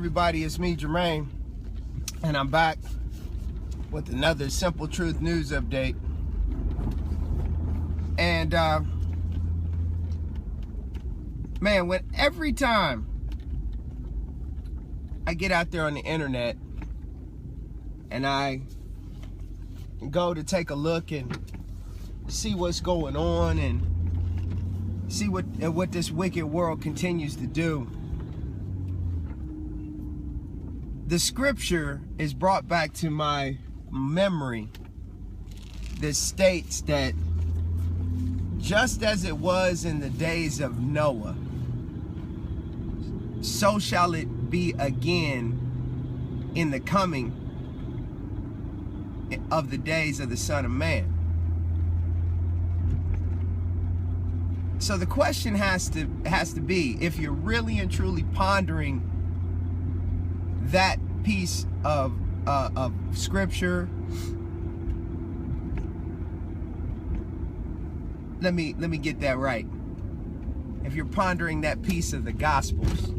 everybody, it's me, Jermaine, and I'm back with another Simple Truth News update. And man, every time I get out there on the internet and I go to take a look and see what's going on and see what this wicked world continues to do, the scripture is brought back to my memory that states that just as it was in the days of Noah, so shall it be again in the coming of the days of the Son of Man. So the question has to be, if you're really and truly pondering that piece of scripture, let me get that right. If you're pondering that piece of the Gospels,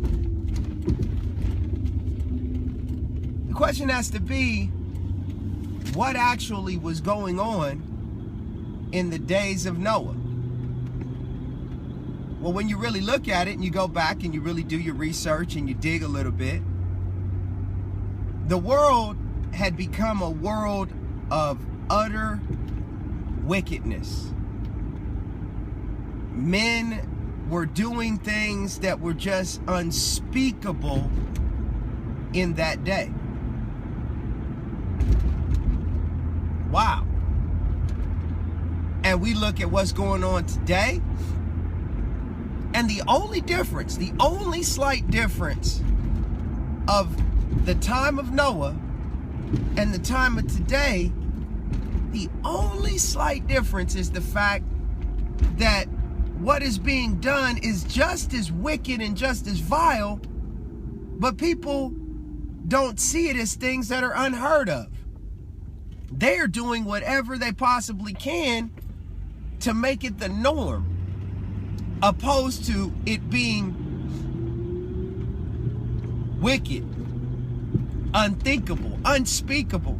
the question has to be, what actually was going on in the days of Noah? Well, when you really look at it and you go back and you really do your research and you dig a little bit, the world had become a world of utter wickedness. Men were doing things that were just unspeakable in that day. Wow. And we look at what's going on today, and the only slight difference of the time of Noah and the time of today, the only slight difference is the fact that what is being done is just as wicked and just as vile, but people don't see it as things that are unheard of. They are doing whatever they possibly can to make it the norm, opposed to it being wicked, unthinkable, unspeakable.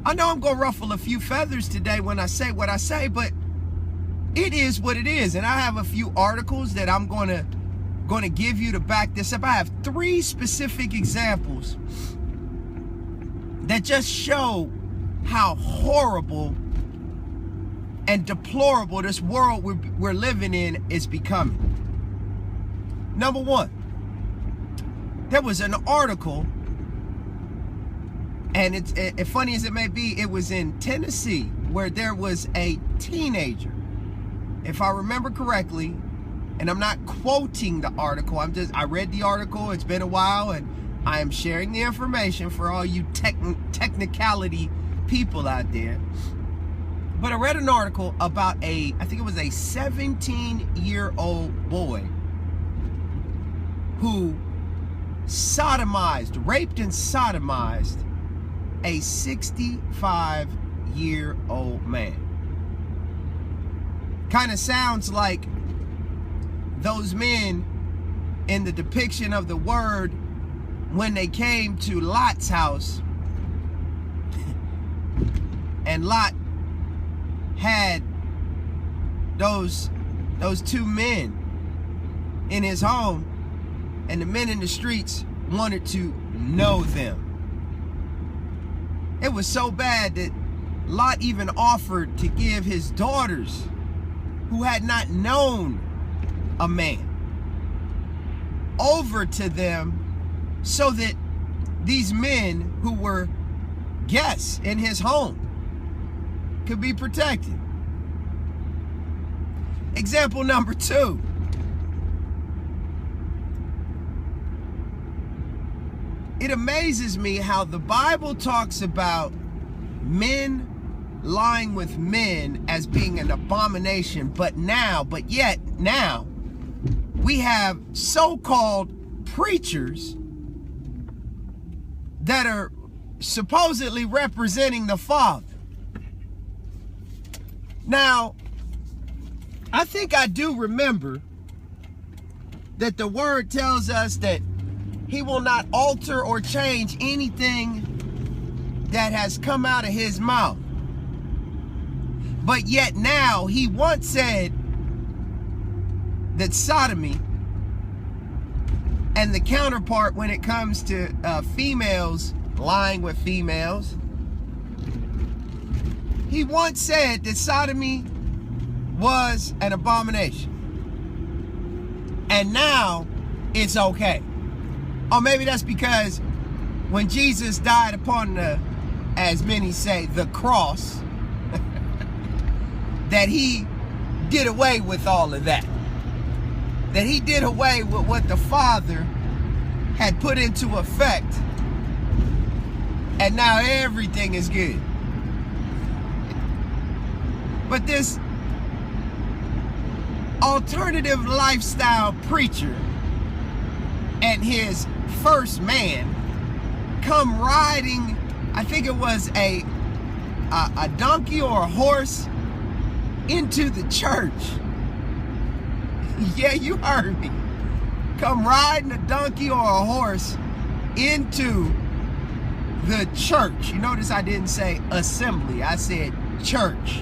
I know I'm going to ruffle a few feathers today when I say what I say, but it is what it is. And I have a few articles that I'm going to give you to back this up. I have 3 specific examples that just show how horrible and deplorable this world we're living in is becoming. Number 1, there was an article, and it's funny as it may be, it was in Tennessee, where there was a teenager, if I remember correctly, and I'm not quoting the article, I read the article, it's been a while, and I am sharing the information for all you technicality people out there. But I read an article about I think it was a 17-year-old boy who raped and sodomized a 65-year-old man. Kind of sounds like those men in the depiction of the word when they came to Lot's house, and Lot had those 2 men in his home, and the men in the streets wanted to know them. It was so bad that Lot even offered to give his daughters, who had not known a man, over to them so that these men who were guests in his home could be protected. Example number 2. It amazes me how the Bible talks about men lying with men as being an abomination, but yet now we have so-called preachers that are supposedly representing the Father. Now, I think I do remember that the word tells us that he will not alter or change anything that has come out of his mouth. But yet now, he once said that sodomy and the counterpart when it comes to females lying with females, he once said that sodomy was an abomination. And now it's okay. Or maybe that's because when Jesus died upon the, as many say, the cross, that he did away with all of that. That he did away with what the Father had put into effect. And now everything is good. But this alternative lifestyle preacher and his first man come riding, I think it was a donkey or a horse, into the church. Yeah, you heard me. Come riding a donkey or a horse into the church. You notice I didn't say assembly, I said church.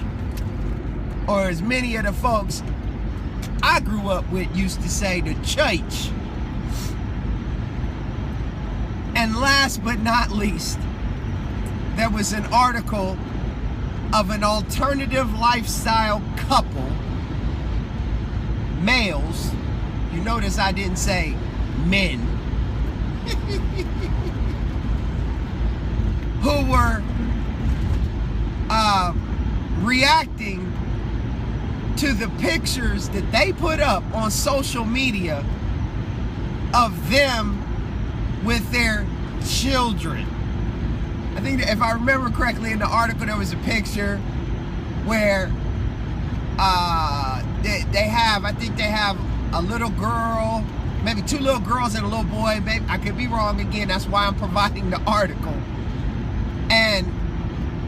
Or as many of the folks I grew up with used to say, the church. And last but not least, there was an article of an alternative lifestyle couple, males. You notice I didn't say men. Who were reacting to the pictures that they put up on social media of them with their children. I think that if I remember correctly in the article, there was a picture where they have a little girl, maybe two little girls and a little boy. Maybe I could be wrong again. That's why I'm providing the article. And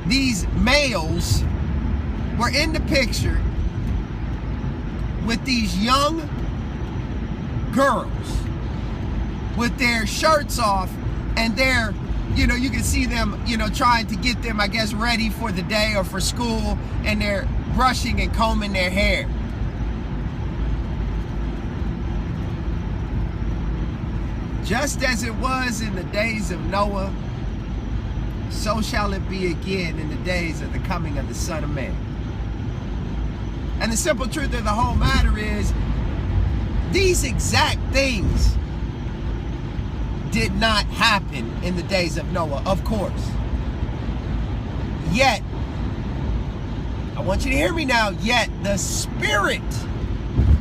these males were in the picture with these young girls with their shirts off, and they're, you know, you can see them, you know, trying to get them, I guess, ready for the day or for school, and they're brushing and combing their hair. Just as it was in the days of Noah, so shall it be again in the days of the coming of the Son of Man. And the simple truth of the whole matter is, these exact things did not happen in the days of Noah, of course. Yet, I want you to hear me now, yet the spirit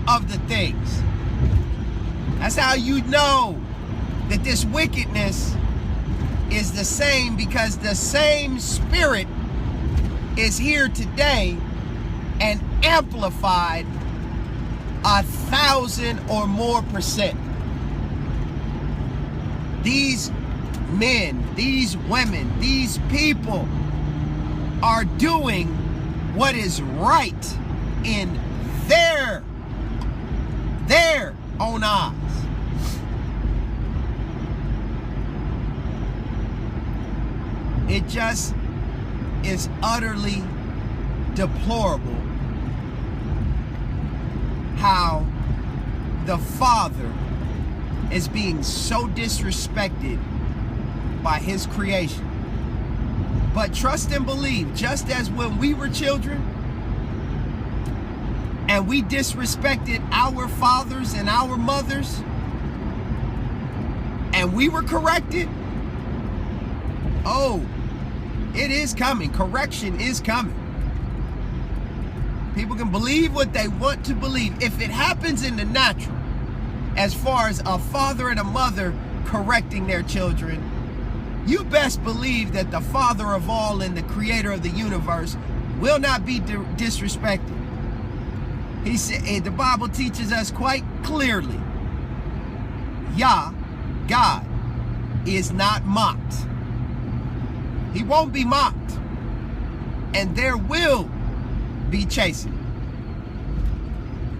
of the things. That's how you know that this wickedness is the same, because the same spirit is here today and amplified 1,000 or more %. These men, these women, these people are doing what is right in their own eyes. It just is utterly deplorable how the Father is being so disrespected by his creation. But trust and believe, just as when we were children and we disrespected our fathers and our mothers and we were corrected, oh, it is coming. Correction is coming. People can believe what they want to believe. If it happens in the natural, as far as a father and a mother correcting their children, you best believe that the Father of all and the creator of the universe will not be disrespected. He said, the Bible teaches us quite clearly, Yah, God, is not mocked. He won't be mocked. And there will be chastening.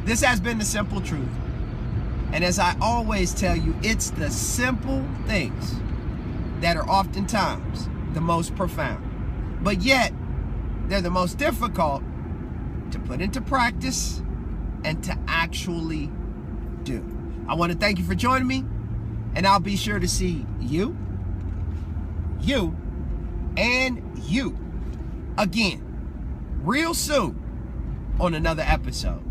This has been the simple truth. And as I always tell you, it's the simple things that are oftentimes the most profound. But yet, they're the most difficult to put into practice and to actually do. I want to thank you for joining me, and I'll be sure to see you, and you again real soon on another episode.